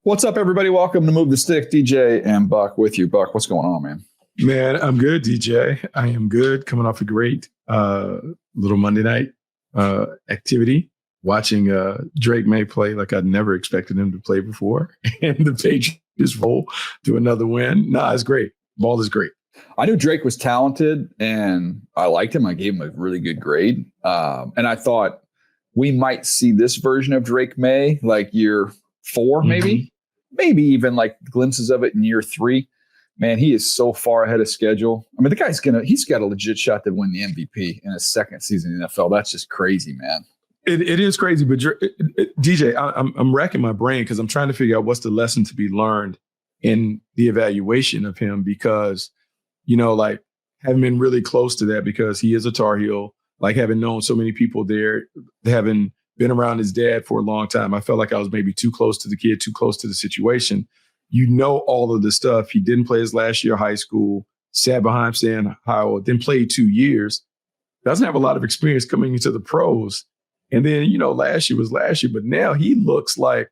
What's up, everybody? Welcome to Move the Stick. DJ and Buck with you. Buck, what's going on, man? Man, I'm good, DJ. I am good. Coming off a great little Monday night activity, watching Drake May play like I'd never expected him to play before, and the Patriots roll to another win. Nah, it's great. Ball is great. I knew Drake was talented, and I liked him. I gave him a really good grade, and I thought we might see this version of Drake May like year 4, maybe. Maybe even like glimpses of it in year 3. Man, he is so far ahead of schedule. I mean, the guy's he's got a legit shot to win the MVP in his second season in the NFL. That's just crazy, man. It is crazy, but DJ, I'm racking my brain because I'm trying to figure out what's the lesson to be learned in the evaluation of him because, like having been really close to that because he is a Tar Heel, like having known so many people there, having been around his dad for a long time. I felt like I was maybe too close to the kid, too close to the situation. All of the stuff. He didn't play his last year of high school, sat behind Sam Howell, then played 2 years. Doesn't have a lot of experience coming into the pros. And then, last year was last year, but now he looks like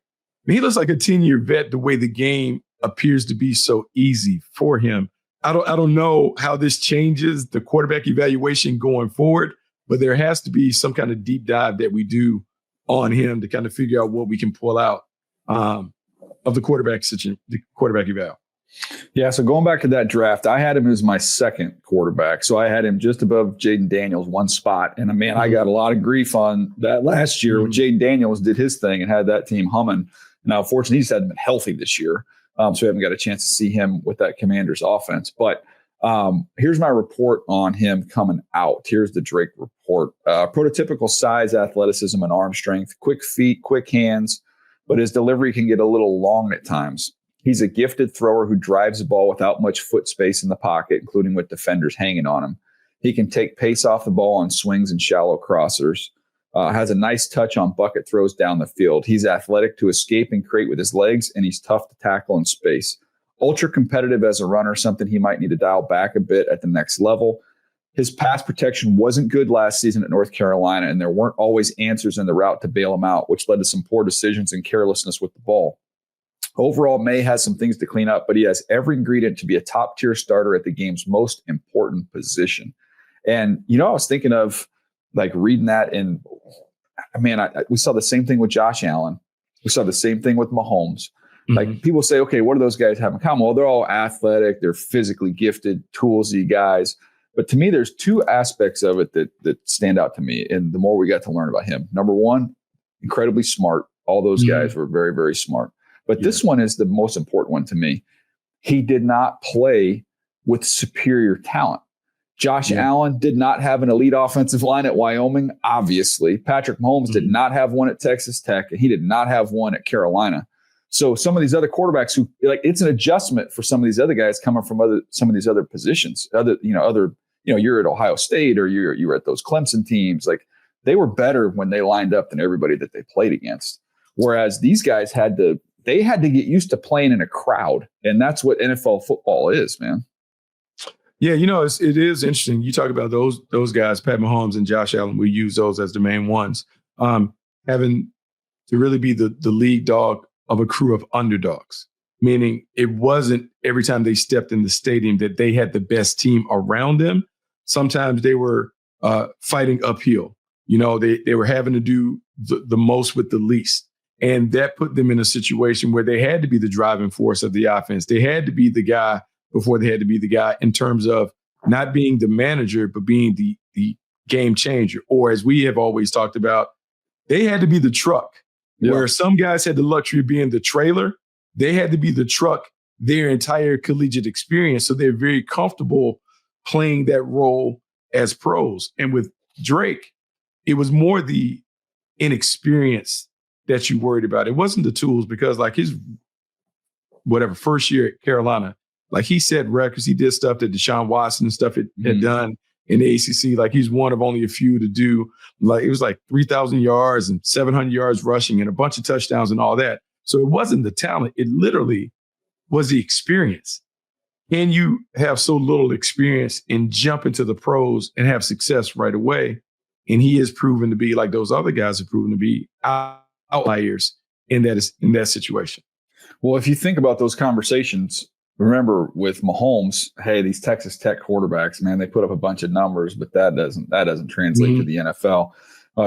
a 10-year vet the way the game appears to be so easy for him. I don't know how this changes the quarterback evaluation going forward, but there has to be some kind of deep dive that we do on him to kind of figure out what we can pull out of the quarterback eval. Yeah, so going back to that draft, I had him as my second quarterback. So I had him just above Jaden Daniels, one spot. And man, I got a lot of grief on that last year when Jaden Daniels did his thing and had that team humming. Now, unfortunately, he just hasn't been healthy this year. So we haven't got a chance to see him with that Commanders offense. But here's my report on him coming out. Here's the Drake report. Prototypical size, athleticism, and arm strength, quick feet, quick hands, but his delivery can get a little long at times. He's a gifted thrower who drives the ball without much foot space in the pocket, including with defenders hanging on him. He can take pace off the ball on swings and shallow crossers. Has a nice touch on bucket throws down the field. He's athletic to escape and create with his legs, and he's tough to tackle in space. Ultra competitive as a runner, something he might need to dial back a bit at the next level. His pass protection wasn't good last season at North Carolina, and there weren't always answers in the route to bail him out, which led to some poor decisions and carelessness with the ball. Overall, May has some things to clean up, but he has every ingredient to be a top-tier starter at the game's most important position. And, I was thinking of like reading that, and man, we saw the same thing with Josh Allen. We saw the same thing with Mahomes. Like people say, okay, what do those guys have in common? Well, they're all athletic. They're physically gifted, toolsy guys. But to me, there's 2 aspects of it that stand out to me. And the more we got to learn about him, number one, incredibly smart. All those guys were very, very smart. But this one is the most important one to me. He did not play with superior talent. Josh Allen did not have an elite offensive line at Wyoming, obviously. Patrick Mahomes did not have one at Texas Tech, and he did not have one at Carolina. So some of these other quarterbacks who it's an adjustment for some of these other guys coming from some of these other positions. You're at Ohio State or you're at those Clemson teams. Like they were better when they lined up than everybody that they played against. Whereas these guys had to get used to playing in a crowd, and that's what NFL football is, man. Yeah, it is interesting. You talk about those guys, Pat Mahomes and Josh Allen. We use those as the main ones. Having to really be the lead dog of a crew of underdogs, meaning it wasn't every time they stepped in the stadium that they had the best team around them. Sometimes they were fighting uphill. They were having to do the most with the least. And that put them in a situation where they had to be the driving force of the offense. They had to be the guy before they had to be the guy in terms of not being the manager, but being the game changer. Or as we have always talked about, they had to be the truck. Where some guys had the luxury of being the trailer, they had to be the truck their entire collegiate experience. So they're very comfortable playing that role as pros. And with Drake, it was more the inexperience that you worried about. It wasn't the tools because like his first year at Carolina, like he set records. He did stuff that Deshaun Watson and stuff had done in the ACC. Like he's one of only a few to do, like it was like 3,000 yards and 700 yards rushing and a bunch of touchdowns and all that. So it wasn't the talent. It literally was the experience. Can you have so little experience and jump into the pros and have success right away? And he has proven to be, like those other guys have proven to be, outliers in that situation. Well, if you think about those conversations, remember with Mahomes, hey, these Texas Tech quarterbacks, man, they put up a bunch of numbers, but that doesn't translate to the NFL.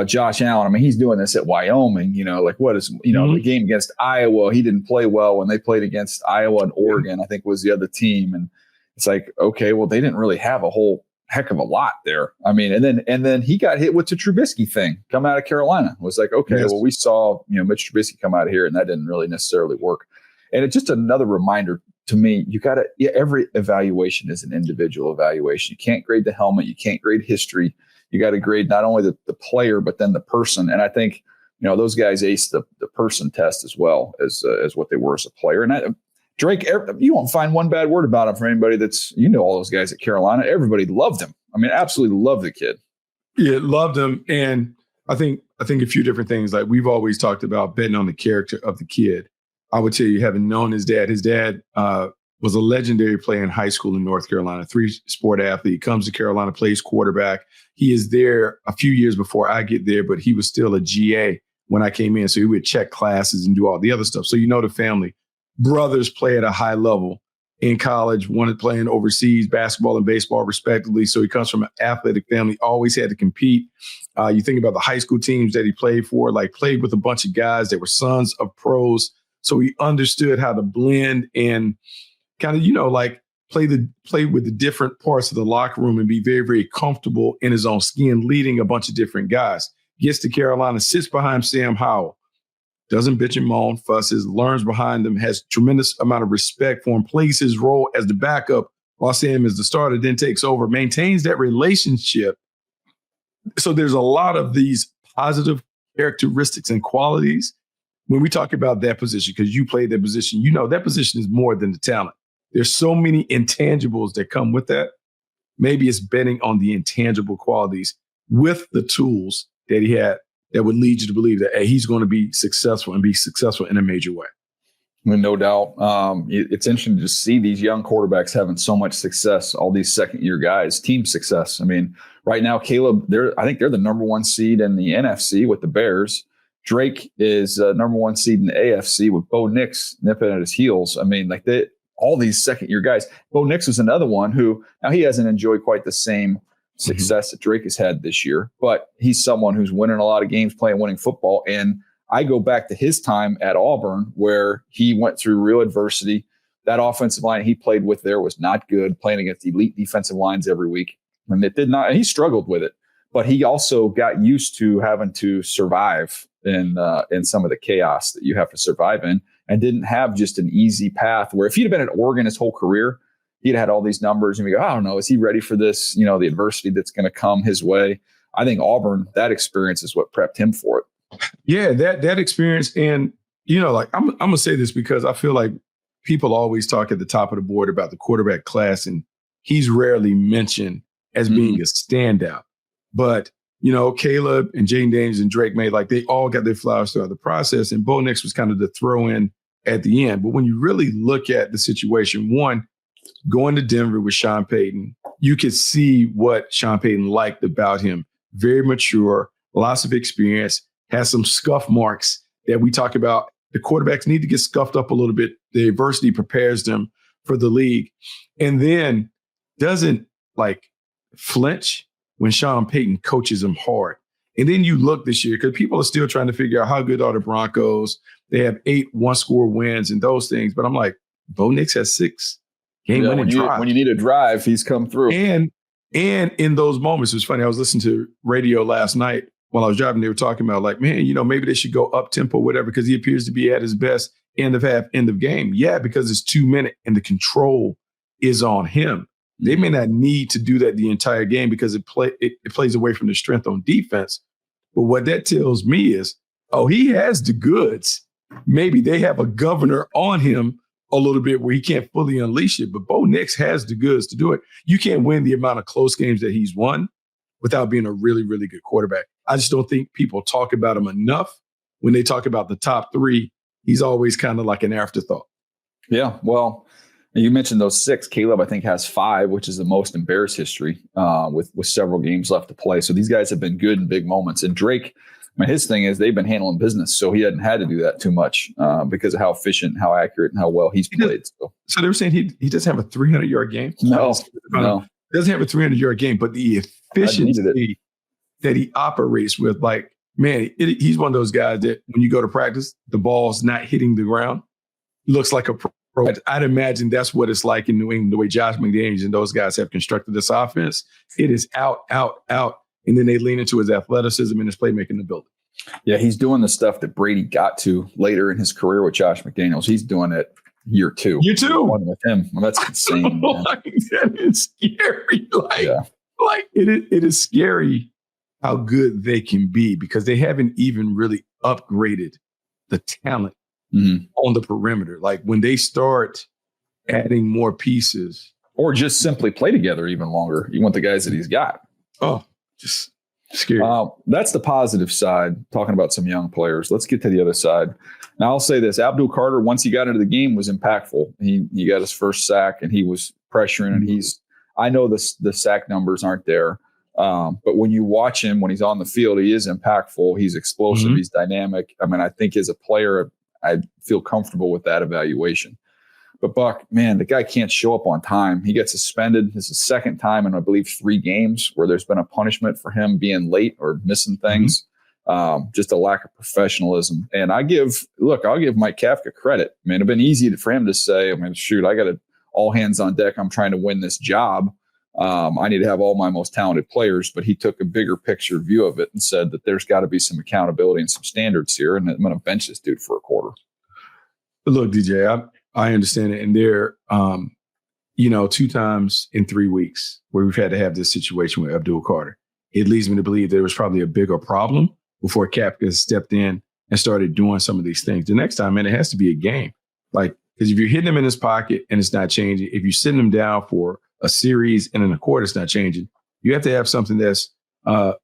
Josh Allen, I mean, he's doing this at Wyoming. Like what is the game against Iowa? He didn't play well when they played against Iowa and Oregon. I think was the other team, and it's like, okay, well, they didn't really have a whole heck of a lot there. I mean, and then he got hit with the Trubisky thing coming out of Carolina. It was like, okay, well, we saw Mitch Trubisky come out here, and that didn't really necessarily work. And it's just another reminder to me, every evaluation is an individual evaluation. You can't grade the helmet. You can't grade history. You got to grade not only the player, but then the person. And I think, those guys aced the person test as well as what they were as a player. And Drake, you won't find one bad word about him for anybody that's, all those guys at Carolina. Everybody loved him. I mean, absolutely loved the kid. Yeah, loved him. And I think a few different things. Like we've always talked about betting on the character of the kid. I would tell you, having known his dad was a legendary player in high school in North Carolina, 3-sport athlete, comes to Carolina, plays quarterback. He is there a few years before I get there, but he was still a GA when I came in. So he would check classes and do all the other stuff. So the family. Brothers play at a high level in college, one playing overseas, basketball and baseball respectively. So he comes from an athletic family, always had to compete. You think about the high school teams that he played for, played with a bunch of guys that were sons of pros. So he understood how to blend and kind of, play with the different parts of the locker room and be very, very comfortable in his own skin, leading a bunch of different guys. Gets to Carolina, sits behind Sam Howell, doesn't bitch and moan, fusses, learns behind him, has tremendous amount of respect for him, plays his role as the backup while Sam is the starter, then takes over, maintains that relationship. So there's a lot of these positive characteristics and qualities when we talk about that position, because you played that position, that position is more than the talent. There's so many intangibles that come with that. Maybe it's betting on the intangible qualities with the tools that he had that would lead you to believe that, hey, he's going to be successful and be successful in a major way. I mean, no doubt. It's interesting to see these young quarterbacks having so much success, all these second-year guys, team success. I mean, right now, Caleb, I think they're the number one seed in the NFC with the Bears. Drake is number one seed in the AFC with Bo Nix nipping at his heels. I mean, all these second-year guys. Bo Nix is another one who, now he hasn't enjoyed quite the same success that Drake has had this year, but he's someone who's winning a lot of games, playing winning football. And I go back to his time at Auburn where he went through real adversity. That offensive line he played with there was not good, playing against elite defensive lines every week. And he struggled with it, but he also got used to having to survive in some of the chaos that you have to survive in, and didn't have just an easy path where if he'd have been at Oregon his whole career, he'd had all these numbers and we go, I don't know, is he ready for this? The adversity that's going to come his way. I think Auburn, that experience is what prepped him for it. Yeah, that experience. And, I'm going to say this because I feel like people always talk at the top of the board about the quarterback class, and he's rarely mentioned as being a standout. But, Caleb and Jaden Daniels and Drake May, they all got their flowers throughout the process. And Bo Nix was kind of the throw in at the end. But when you really look at the situation, one, going to Denver with Sean Payton, you could see what Sean Payton liked about him. Very mature, lots of experience, has some scuff marks that we talk about. The quarterbacks need to get scuffed up a little bit. The adversity prepares them for the league. And then doesn't flinch when Sean Payton coaches him hard. And then you look this year, because people are still trying to figure out how good are the Broncos. They have 8 one-score wins and those things. But I'm like, Bo Nix has 6 game-winning drives. When you need a drive, he's come through. And in those moments, it was funny. I was listening to radio last night while I was driving. They were talking about maybe they should go up tempo, whatever, because he appears to be at his best end of half, end of game. Yeah, because it's 2 minutes and the control is on him. They may not need to do that the entire game because it plays away from the strength on defense. But what that tells me is, he has the goods. Maybe they have a governor on him a little bit where he can't fully unleash it. But Bo Nix has the goods to do it. You can't win the amount of close games that he's won without being a really, really good quarterback. I just don't think people talk about him enough. When they talk about the top 3, he's always kind of like an afterthought. Yeah, well, you mentioned those 6. Caleb, I think, has 5, which is the most in Bears history with several games left to play. So these guys have been good in big moments. And Drake, I mean, his thing is they've been handling business, so he hadn't had to do that too much because of how efficient, how accurate, and how well he's played. So they were saying he doesn't have a 300-yard game? No. Doesn't have a 300-yard game, but the efficiency that he operates with, like, man, he's one of those guys that when you go to practice, the ball's not hitting the ground. Looks like a pro. I'd imagine that's what it's like in New England, the way Josh McDaniels and those guys have constructed this offense. It is out, and then they lean into his athleticism and his playmaking ability. Yeah, he's doing the stuff that Brady got to later in his career with Josh McDaniels. He's doing it year two. With him. Well, that's insane. Like, that is scary. It is scary how good they can be because they haven't even really upgraded the talent on the perimeter. Like when they start adding more pieces. Or just simply play together even longer. You want the guys that he's got. Oh, just scary. That's the positive side, talking about some young players. Let's get to the other side. Now, I'll say this. Abdul Carter, once he got into the game, was impactful. He got his first sack, and he was pressuring. And I know the sack numbers aren't there, but when you watch him, when he's on the field, he is impactful. He's explosive. He's dynamic. I mean, I think as a player, I feel comfortable with that evaluation. But Buck, man, the guy can't show up on time. He gets suspended. This is the second time in, I believe, 3 games where there's been a punishment for him being late or missing things. Just a lack of professionalism. And I'll give Mike Kafka credit. I mean, it'd been easy for him to say, shoot, I got to all hands on deck. I'm trying to win this job. I need to have all my most talented players. But he took a bigger picture view of it and said that there's got to be some accountability and some standards here. And I'm going to bench this dude for a quarter. Look, DJ, I understand it. And there, 2 times in 3 weeks where we've had to have this situation with Abdul Carter, it leads me to believe there was probably a bigger problem before Kafka stepped in and started doing some of these things. The next time, man, it has to be a game. Like, because if you're hitting him in his pocket and it's not changing, if you're sitting him down for a series and in a quarter, it's not changing, you have to have something that's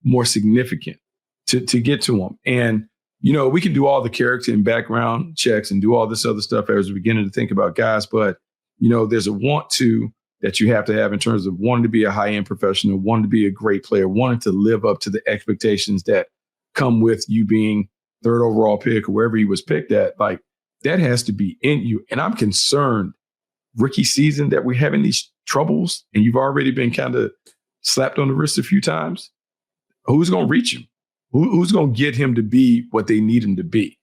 more significant to get to him. And we can do all the character and background checks and do all this other stuff as we're beginning to think about guys, but, there's a want to that you have to have in terms of wanting to be a high-end professional, wanting to be a great player, wanting to live up to the expectations that come with you being 3rd overall pick or wherever he was picked at. Like, that has to be in you. And I'm concerned, rookie season, that we're having these troubles and you've already been kind of slapped on the wrist a few times. Who's going to reach him? Who's going to get him to be what they need him to be?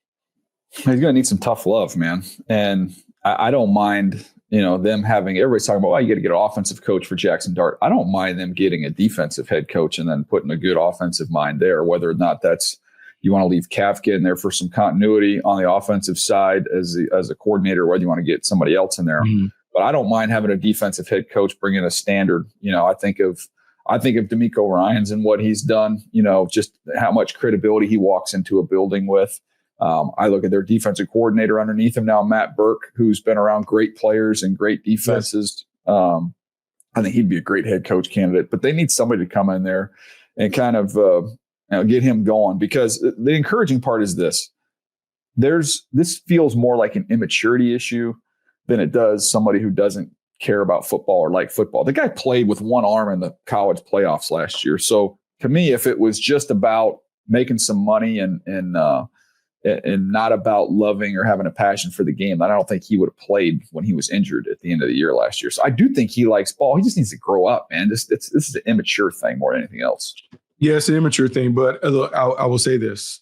He's going to need some tough love, man. And I don't mind, them having, everybody's talking about, you got to get an offensive coach for Jackson Dart. I don't mind them getting a defensive head coach and then putting a good offensive mind there, whether or not that's, you want to leave Kafka in there for some continuity on the offensive side as a coordinator, whether you want to get somebody else in there. But I don't mind having a defensive head coach bring in a standard. I think of DeMeco Ryans and what he's done, just how much credibility he walks into a building with. I look at their defensive coordinator underneath him now, Matt Burke, who's been around great players and great defenses. Yes. I think he'd be a great head coach candidate, but they need somebody to come in there and kind of get him going, because the encouraging part is this. This feels more like an immaturity issue than it does somebody who doesn't care about football or like football. The guy played with one arm in the college playoffs last year. So to me, if it was just about making some money and not about loving or having a passion for the game, I don't think he would have played when he was injured at the end of the year last year. So I do think he likes ball. He just needs to grow up, man. This is an immature thing more than anything else. Yeah, it's an immature thing. But look, I will say this,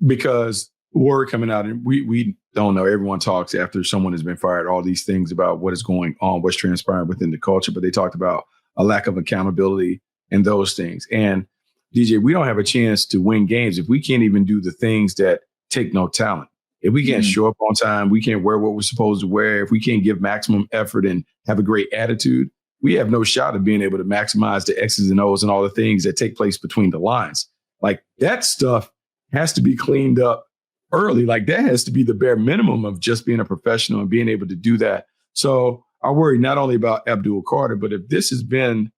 because word coming out, and we don't know. Everyone talks after someone has been fired, all these things about what is going on, what's transpiring within the culture. But they talked about a lack of accountability and those things. And DJ, we don't have a chance to win games if we can't even do the things that take no talent. If we can't show up on time, we can't wear what we're supposed to wear. If we can't give maximum effort and have a great attitude, we have no shot of being able to maximize the X's and O's and all the things that take place between the lines. Like, that stuff has to be cleaned up early. Like, that has to be the bare minimum of just being a professional and being able to do that. So I worry not only about Abdul Carter, but if this has been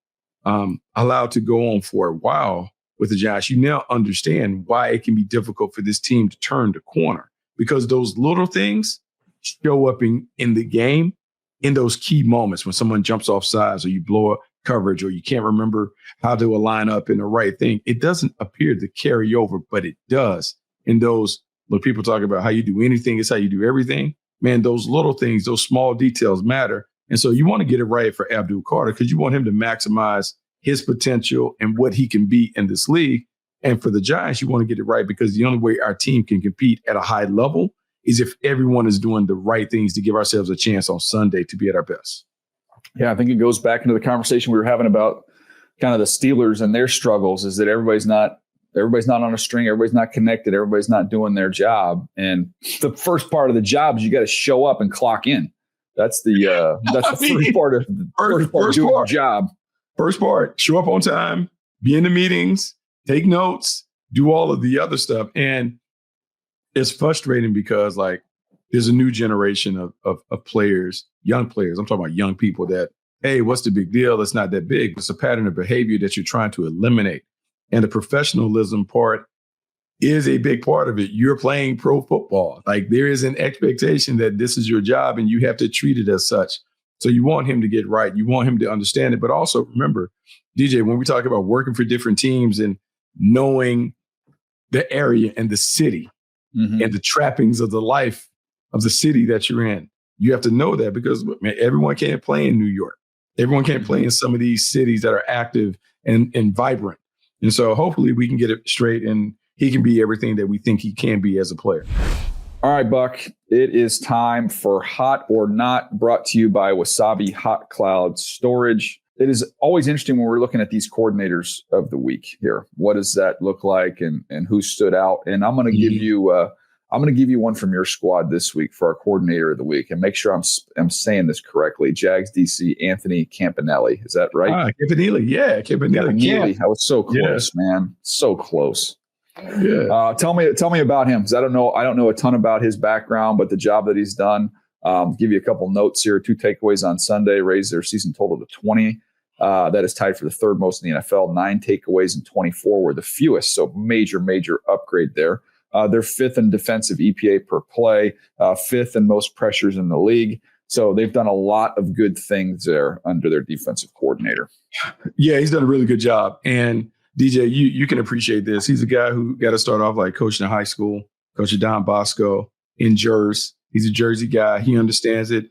allowed to go on for a while with the Giants, you now understand why it can be difficult for this team to turn the corner, because those little things show up in the game in those key moments when someone jumps off sides or you blow coverage, or you can't remember how to align up in the right thing. It doesn't appear to carry over, but it does. In those, when people talk about how you do anything is how you do everything, man, those little things, those small details matter. And so you want to get it right for Abdul Carter because you want him to maximize his potential and what he can be in this league. And for the Giants, you want to get it right because the only way our team can compete at a high level is if everyone is doing the right things to give ourselves a chance on Sunday to be at our best. Yeah, I think it goes back into the conversation we were having about kind of the Steelers and their struggles is that everybody's not on a string, everybody's not connected, everybody's not doing their job. And the first part of the job is you got to show up and clock in. That's the first part of doing your job. First part, show up on time, be in the meetings, take notes, do all of the other stuff. And it's frustrating because like there's a new generation of players, young players. I'm talking about young people that, hey, what's the big deal? It's not that big. It's a pattern of behavior that you're trying to eliminate. And the professionalism part is a big part of it. You're playing pro football. Like there is an expectation that this is your job and you have to treat it as such. So you want him to get right. You want him to understand it. But also remember, DJ, when we talk about working for different teams and knowing the area and the city and the trappings of the life of the city that you're in, you have to know that because man, everyone can't play in New York. Everyone can't play in some of these cities that are active and vibrant. And so hopefully we can get it straight and he can be everything that we think he can be as a player. All right, Buck, it is time for Hot or Not, brought to you by Wasabi Hot Cloud Storage. It is always interesting when we're looking at these coordinators of the week here. What does that look like and who stood out? And I'm going to give you one from your squad this week for our coordinator of the week. And make sure I'm saying this correctly. Jags DC Anthony Campanelli. Is that right? Campanelli. Yeah, Campanelli. I was so close, man. So close. Yeah. Tell me about him because I don't know a ton about his background, but the job that he's done. Give you a couple notes here. 2 takeaways on Sunday, raised their season total to 20. That is tied for the third most in the NFL. 9 takeaways and 24 were the fewest. So major upgrade there. They're 5th in defensive EPA per play, 5th in most pressures in the league. So they've done a lot of good things there under their defensive coordinator. Yeah, he's done a really good job. And DJ, you can appreciate this. He's a guy who got to start off like coaching in high school, coaching Don Bosco in Jersey. He's a Jersey guy. He understands it.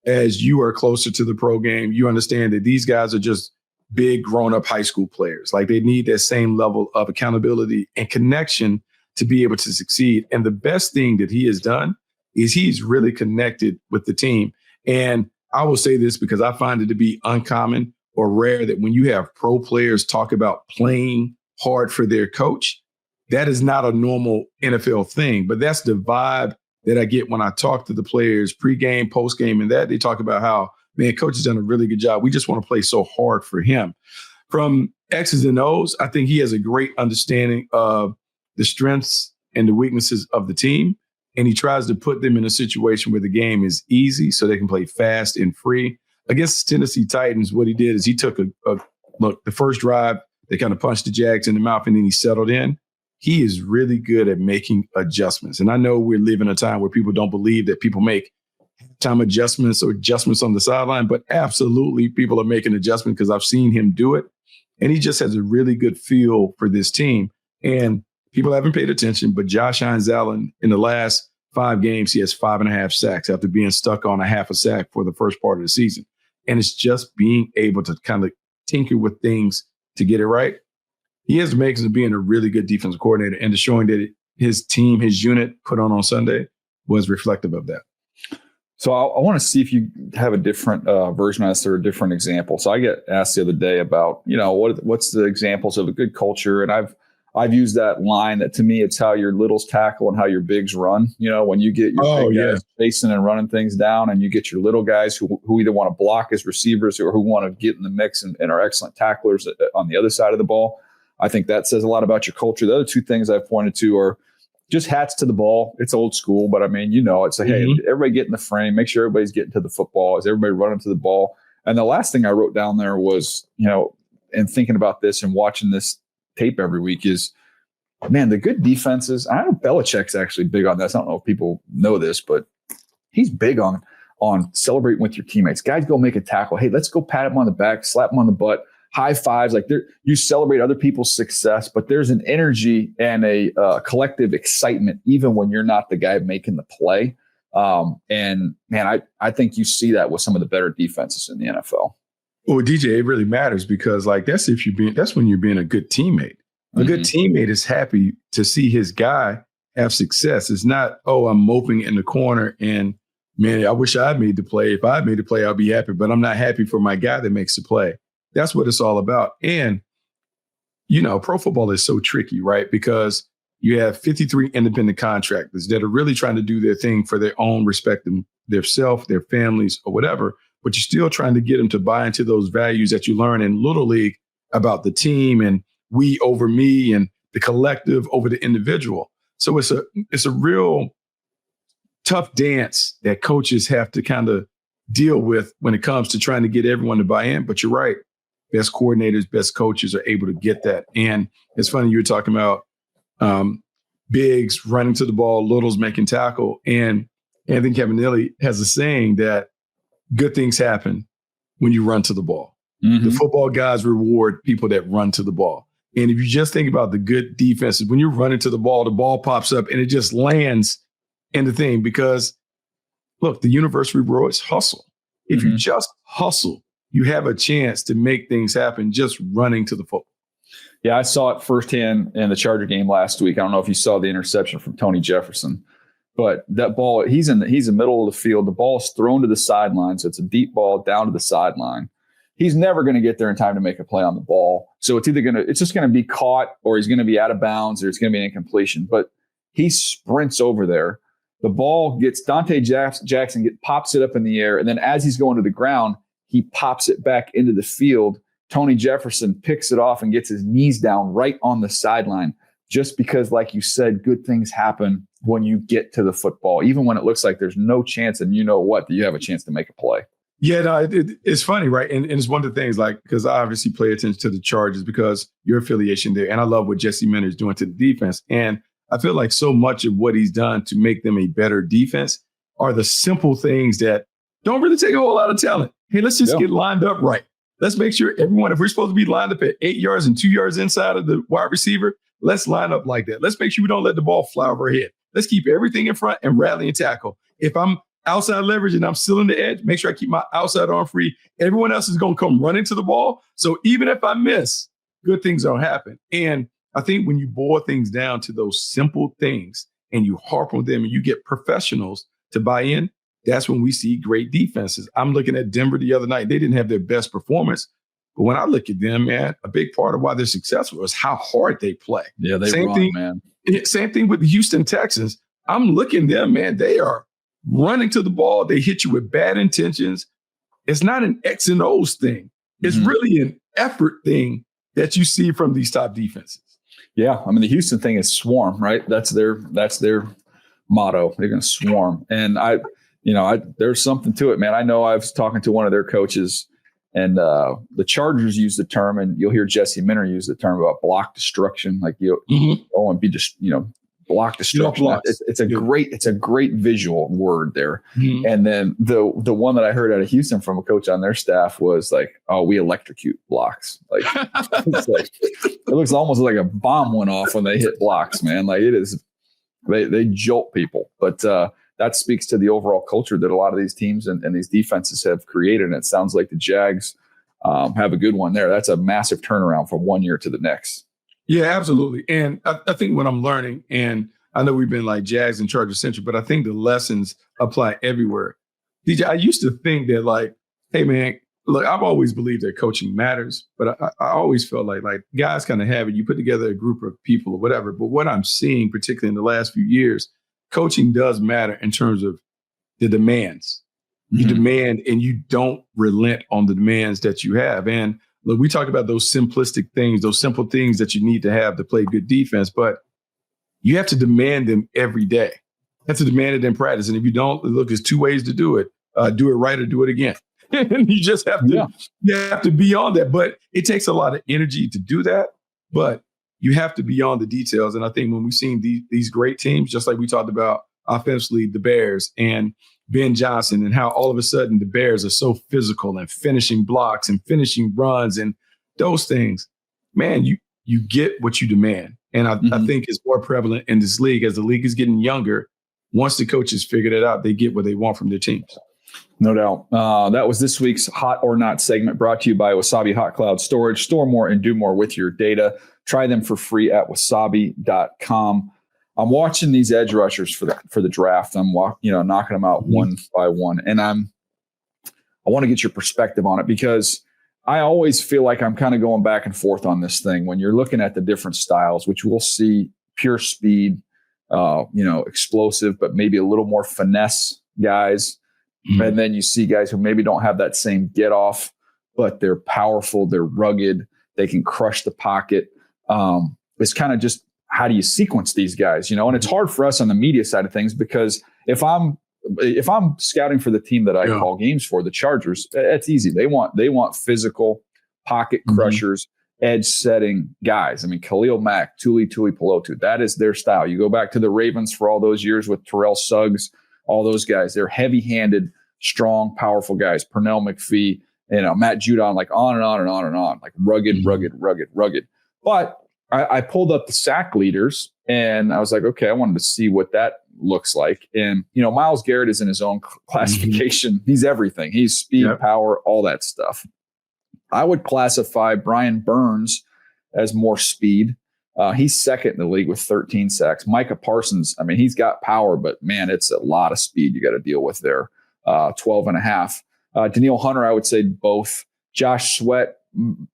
As you are closer to the pro game, you understand that these guys are just big grown-up high school players. Like they need that same level of accountability and connection to be able to succeed. And the best thing that he has done is he's really connected with the team. And I will say this because I find it to be uncommon or rare that when you have pro players talk about playing hard for their coach, that is not a normal NFL thing. But that's the vibe that I get when I talk to the players pregame, postgame, and that they talk about how, man, coach has done a really good job. We just want to play so hard for him. From X's and O's, I think he has a great understanding of the strengths and the weaknesses of the team. And he tries to put them in a situation where the game is easy so they can play fast and free. Against Tennessee Titans, what he did is he took the first drive, they kind of punched the Jags in the mouth, and then he settled in. He is really good at making adjustments. And I know we're living a time where people don't believe that people make time adjustments or adjustments on the sideline, but absolutely people are making adjustments because I've seen him do it. And he just has a really good feel for this team. And people haven't paid attention, but Josh Hines Allen, in the last 5 games, he has 5.5 sacks after being stuck on a half a sack for the first part of the season. And it's just being able to kind of tinker with things to get it right. He has the makings of being a really good defensive coordinator, and showing that his team, his unit put on Sunday was reflective of that. So I want to see if you have a different version of this or a different example. So I get asked the other day about, what's the examples of a good culture? And I've used that line that to me, it's how your littles tackle and how your bigs run. When you get your big guys chasing and running things down, and you get your little guys who either want to block as receivers or who want to get in the mix and are excellent tacklers on the other side of the ball. I think that says a lot about your culture. The other 2 things I've pointed to are just hats to the ball. It's old school, but I mean, it's like, hey, everybody get in the frame, make sure everybody's getting to the football. Is everybody running to the ball? And the last thing I wrote down there was, and thinking about this and watching this tape every week is, man, the good defenses. I know Belichick's actually big on this. I don't know if people know this, but he's big on on celebrating with your teammates. Guys go make a tackle. Hey, let's go pat him on the back, slap him on the butt, high fives. Like you celebrate other people's success, but there's an energy and a collective excitement even when you're not the guy making the play. And man, I think you see that with some of the better defenses in the NFL. Well, DJ, it really matters because like that's when you're being a good teammate. A good teammate is happy to see his guy have success. It's not, oh, I'm moping in the corner and man, I wish I made the play. If I made the play, I'll be happy, but I'm not happy for my guy that makes the play. That's what it's all about. And, pro football is so tricky, right? Because you have 53 independent contractors that are really trying to do their thing for their own respective, their self, their families, or whatever. But you're still trying to get them to buy into those values that you learn in Little League about the team and we over me and the collective over the individual. So it's a real tough dance that coaches have to kind of deal with when it comes to trying to get everyone to buy in. But you're right. Best coordinators, best coaches are able to get that. And it's funny, you were talking about bigs running to the ball, littles making tackle. And Anthony Campanelli has a saying that good things happen when you run to the ball. Mm-hmm. The football guys reward people that run to the ball. And if you just think about the good defenses, when you're running to the ball pops up and it just lands in the thing because, look, the universe rewards hustle. If you just hustle, you have a chance to make things happen just running to the football. Yeah, I saw it firsthand in the Charger game last week. I don't know if you saw the interception from Tony Jefferson, but that ball, he's in the middle of the field. The ball is thrown to the sideline, so it's a deep ball down to the sideline. He's never going to get there in time to make a play on the ball. So it's just going to be caught or he's going to be out of bounds or it's going to be an incompletion. But he sprints over there. The ball gets Dante Jackson pops it up in the air. And then as he's going to the ground, he pops it back into the field. Tony Jefferson picks it off and gets his knees down right on the sideline. Just because, like you said, good things happen when you get to the football, even when it looks like there's no chance and that you have a chance to make a play. Yeah, no, it's funny, right? And it's one of the things, like, because I obviously pay attention to the Chargers because your affiliation there. And I love what Jesse Minter is doing to the defense. And I feel like so much of what he's done to make them a better defense are the simple things that don't really take a whole lot of talent. Hey, let's just get lined up right. Let's make sure everyone, if we're supposed to be lined up at 8 yards and 2 yards inside of the wide receiver, let's line up like that. Let's make sure we don't let the ball fly over our head. Let's keep everything in front and rally and tackle. If I'm outside leverage and I'm still in the edge, make sure I keep my outside arm free. Everyone else is going to come running to the ball. So even if I miss, good things don't happen. And I think when you boil things down to those simple things and you harp on them and you get professionals to buy in, that's when we see great defenses. I'm looking at Denver the other night. They didn't have their best performance. But when I look at them, man, a big part of why they're successful is how hard they play. Yeah, they run, man. Same thing with the Houston Texans. I'm looking at them, man. They are running to the ball. They hit you with bad intentions. It's not an X and O's thing. It's really an effort thing that you see from these top defenses. Yeah, I mean, the Houston thing is swarm, right? That's their motto. They're going to swarm. And there's something to it, man. I know I was talking to one of their coaches, and the Chargers use the term, and you'll hear Jesse Minter use the term about block destruction. Like and be just block destruction. It's a great visual word there. Mm-hmm. And then the one that I heard out of Houston from a coach on their staff was like, "Oh, we electrocute blocks." Like, it looks almost like a bomb went off when they hit blocks, man. Like it is, they jolt people. But that speaks to the overall culture that a lot of these teams and these defenses have created. And it sounds like the Jags have a good one there. That's a massive turnaround from one year to the next. Yeah, absolutely. And I think what I'm learning, and I know we've been like Jags and Chargers centric, but I think the lessons apply everywhere. DJ, I used to think that like, hey, man, look, I've always believed that coaching matters, but I always felt like guys kind of have it. You put together a group of people or whatever. But what I'm seeing, particularly in the last few years, coaching does matter in terms of the demands. You demand and you don't relent on the demands that you have. And look, we talked about those simplistic things, those simple things that you need to have to play good defense, but you have to demand them every day. You have to demand it in practice. And if you don't, look, there's two ways to do it. Do it right or do it again. And you just have to, you have to be on that. But it takes a lot of energy to do that. But you have to be on the details. And I think when we've seen these great teams, just like we talked about offensively the Bears and Ben Johnson, and how all of a sudden the Bears are so physical and finishing blocks and finishing runs and those things. Man, you get what you demand. And I think it's more prevalent in this league as the league is getting younger. Once the coaches figured it out, they get what they want from their teams. No doubt. That was this week's Hot or Not segment, brought to you by Wasabi Hot Cloud Storage. Store more and do more with your data. Try them for free at wasabi.com. I'm watching these edge rushers for the draft. I'm knocking them out one by one, and I want to get your perspective on it, because I always feel like I'm kind of going back and forth on this thing. When you're looking at the different styles, which we'll see pure speed, explosive, but maybe a little more finesse guys. Mm-hmm. And then you see guys who maybe don't have that same get off, but they're powerful, they're rugged, they can crush the pocket. It's kind of just, how do you sequence these guys? And it's hard for us on the media side of things, because if I'm scouting for the team that I call games for, the Chargers, it's easy. They want physical pocket crushers, edge setting guys. I mean, Khalil Mack, Tuli Pelotu, that is their style. You go back to the Ravens for all those years with Terrell Suggs, all those guys. They're heavy-handed, strong, powerful guys. Pernell McPhee, Matt Judon, like on and on and on and on, like rugged. But I pulled up the sack leaders, and I was like, okay, I wanted to see what that looks like. And, Myles Garrett is in his own classification. He's everything. He's speed, power, all that stuff. I would classify Brian Burns as more speed. He's second in the league with 13 sacks. Micah Parsons, I mean, he's got power, but man, it's a lot of speed you got to deal with there. 12 and a half. Daniil Hunter, I would say both. Josh Sweat,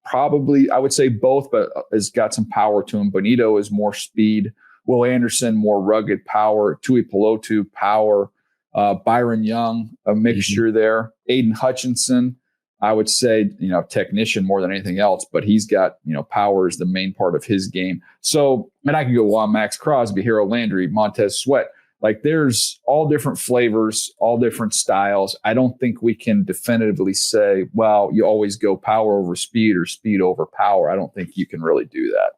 probably, I would say both, but has got some power to him. Bonito is more speed. Will Anderson, more rugged power. Tui Pelotu, power. Byron Young, a mixture there. Aiden Hutchinson, I would say, technician more than anything else, but he's got, power is the main part of his game. So, and I could go on Max Crosby, Hero Landry, Montez Sweat. Like, there's all different flavors, all different styles. I don't think we can definitively say, well, you always go power over speed or speed over power. I don't think you can really do that.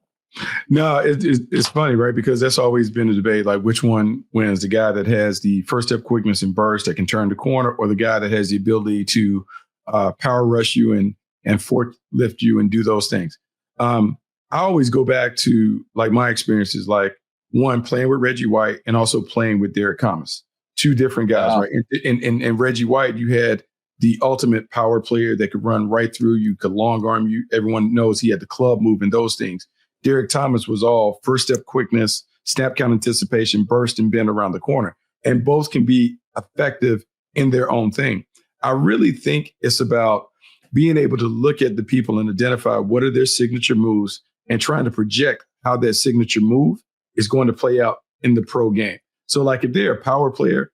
No, it's funny, right? Because that's always been a debate, like which one wins, the guy that has the first step quickness and burst that can turn the corner, or the guy that has the ability to power rush you and forklift you and do those things. I always go back to like my experiences, like one, playing with Reggie White and also playing with Derek Thomas, two different guys, right? And Reggie White, you had the ultimate power player that could run right through you, could long arm you. Everyone knows he had the club move and those things. Derek Thomas was all first step quickness, snap count anticipation, burst and bend around the corner. And both can be effective in their own thing. I really think it's about being able to look at the people and identify what are their signature moves and trying to project how that signature move is going to play out in the pro game. So like if they're a power player,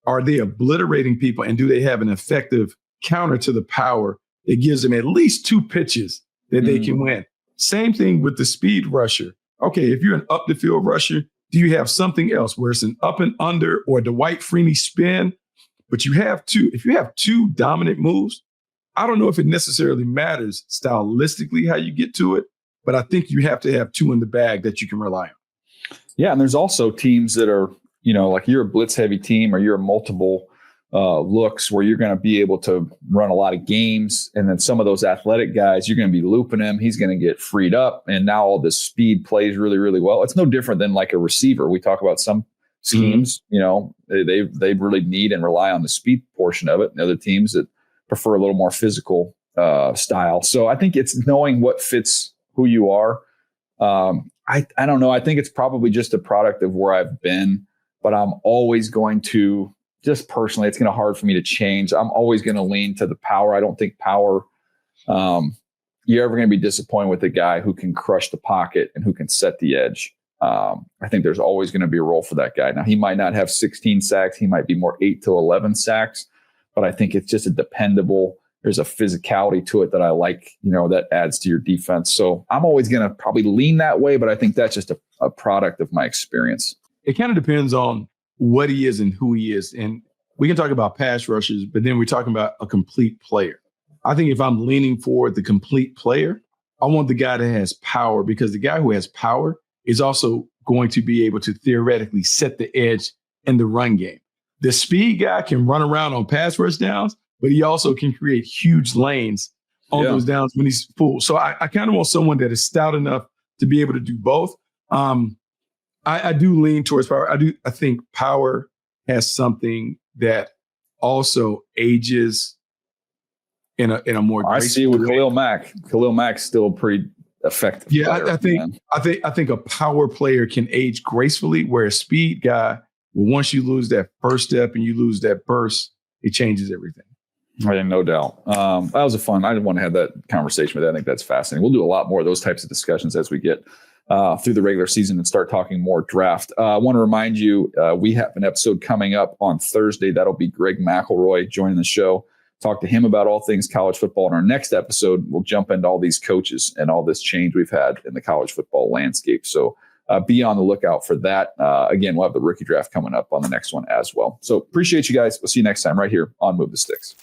are they obliterating people, and do they have an effective counter to the power that gives them at least two pitches that they can win? Same thing with the speed rusher. Okay, if you're an up the field rusher, do you have something else where it's an up and under or Dwight Freeney spin? But you have two. If you have two dominant moves, I don't know if it necessarily matters stylistically how you get to it, but I think you have to have two in the bag that you can rely on. Yeah, and there's also teams that are, like you're a blitz heavy team, or you're a multiple looks where you're going to be able to run a lot of games. And then some of those athletic guys, you're going to be looping him. He's going to get freed up. And now all this speed plays really, really well. It's no different than like a receiver. We talk about some schemes, they really need and rely on the speed portion of it. And other teams that prefer a little more physical style. So I think it's knowing what fits who you are. I don't know. I think it's probably just a product of where I've been, but I'm always going to, just personally, it's going to hard for me to change. I'm always going to lean to the power. I don't think power, you're ever going to be disappointed with a guy who can crush the pocket and who can set the edge. I think there's always going to be a role for that guy. Now, he might not have 16 sacks. He might be more 8 to 11 sacks, but I think it's just a dependable, there's a physicality to it that I like, that adds to your defense. So I'm always going to probably lean that way, but I think that's just a product of my experience. It kind of depends on what he is and who he is. And we can talk about pass rushers, but then we're talking about a complete player. I think if I'm leaning for the complete player, I want the guy that has power, because the guy who has power is also going to be able to theoretically set the edge and the run game. The speed guy can run around on pass rush downs, but he also can create huge lanes on those downs when he's full. So I kind of want someone that is stout enough to be able to do both. I do lean towards power. I think power has something that also ages in a more. I see it with Khalil Mack. Khalil Mack's still a pretty effective. Yeah, player, I think a power player can age gracefully, where a speed guy, well, once you lose that first step and you lose that burst, it changes everything. Yeah, no doubt. That was I didn't want to have that conversation, but I think that's fascinating. We'll do a lot more of those types of discussions as we get through the regular season and start talking more draft. I want to remind you, we have an episode coming up on Thursday. That'll be Greg McElroy joining the show. Talk to him about all things college football. In our next episode, we'll jump into all these coaches and all this change we've had in the college football landscape. So be on the lookout for that. Again, we'll have the rookie draft coming up on the next one as well. So appreciate you guys. We'll see you next time right here on Move the Sticks.